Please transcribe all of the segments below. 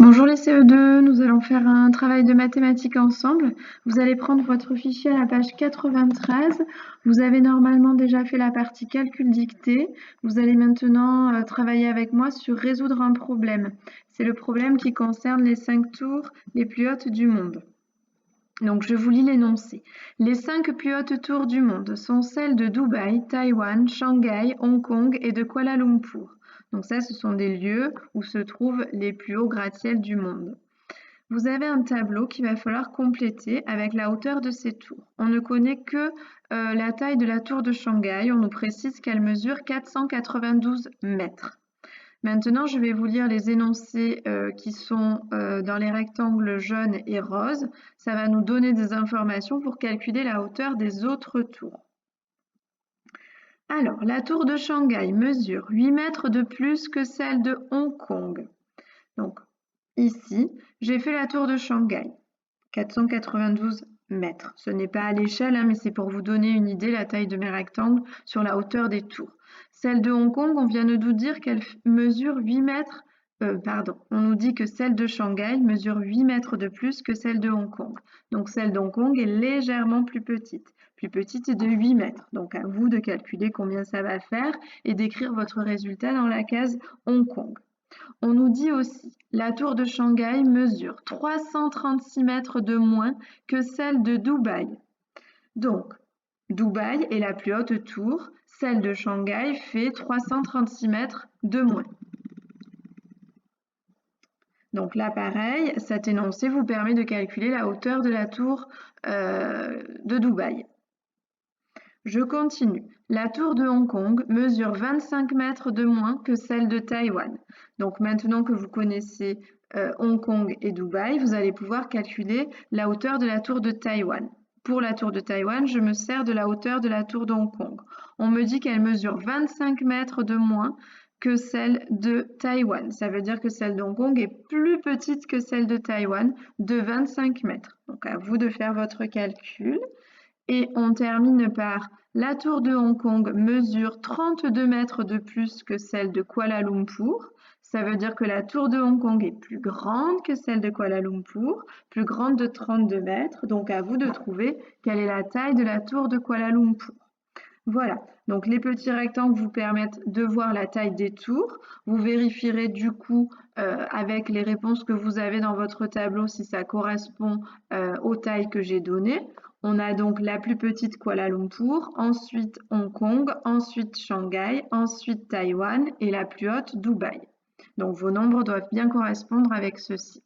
Bonjour les CE2, nous allons faire un travail de mathématiques ensemble. Vous allez prendre votre fichier à la page 93. Vous avez normalement déjà fait la partie calcul dictée. Vous allez maintenant travailler avec moi sur résoudre un problème. C'est le problème qui concerne les 5 tours les plus hautes du monde. Donc je vous lis l'énoncé. Les 5 plus hautes tours du monde sont celles de Dubaï, Taïwan, Shanghai, Hong Kong et de Kuala Lumpur. Donc ça, ce sont des lieux où se trouvent les plus hauts gratte-ciels du monde. Vous avez un tableau qu'il va falloir compléter avec la hauteur de ces tours. On ne connaît que la taille de la tour de Shanghai. On nous précise qu'elle mesure 492 mètres. Maintenant, je vais vous lire les énoncés qui sont dans les rectangles jaunes et roses. Ça va nous donner des informations pour calculer la hauteur des autres tours. Alors, la tour de Shanghai mesure 8 mètres de plus que celle de Hong Kong. Donc, ici, j'ai fait la tour de Shanghai, 492 mètres. Ce n'est pas à l'échelle, mais c'est pour vous donner une idée, la taille de mes rectangles sur la hauteur des tours. Celle de Hong Kong, on vient de nous dire qu'elle mesure 8 mètres, on nous dit que celle de Shanghai mesure 8 mètres de plus que celle de Hong Kong. Donc celle d'Hong Kong est légèrement plus petite de 8 mètres. Donc à vous de calculer combien ça va faire et d'écrire votre résultat dans la case Hong Kong. On nous dit aussi, la tour de Shanghai mesure 336 mètres de moins que celle de Dubaï. Donc, Dubaï est la plus haute tour, celle de Shanghai fait 336 mètres de moins. Donc là, pareil, cet énoncé vous permet de calculer la hauteur de la tour de Dubaï. Je continue. La tour de Hong Kong mesure 25 mètres de moins que celle de Taïwan. Donc maintenant que vous connaissez Hong Kong et Dubaï, vous allez pouvoir calculer la hauteur de la tour de Taïwan. Pour la tour de Taïwan, je me sers de la hauteur de la tour de Hong Kong. On me dit qu'elle mesure 25 mètres de moins que celle de Taïwan. Ça veut dire que celle de Hong Kong est plus petite que celle de Taïwan de 25 mètres. Donc à vous de faire votre calcul. Et on termine par la tour de Hong Kong mesure 32 mètres de plus que celle de Kuala Lumpur. Ça veut dire que la tour de Hong Kong est plus grande que celle de Kuala Lumpur, plus grande de 32 mètres. Donc à vous de trouver quelle est la taille de la tour de Kuala Lumpur. Voilà, donc les petits rectangles vous permettent de voir la taille des tours. Vous vérifierez du coup avec les réponses que vous avez dans votre tableau si ça correspond aux tailles que j'ai données. On a donc la plus petite Kuala Lumpur, ensuite Hong Kong, ensuite Shanghai, ensuite Taïwan et la plus haute Dubaï. Donc vos nombres doivent bien correspondre avec ceci.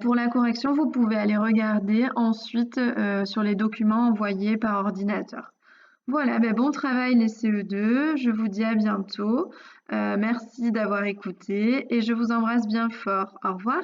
Pour la correction, vous pouvez aller regarder ensuite sur les documents envoyés par ordinateur. Voilà, bon travail les CE2, je vous dis à bientôt. Merci d'avoir écouté et je vous embrasse bien fort. Au revoir.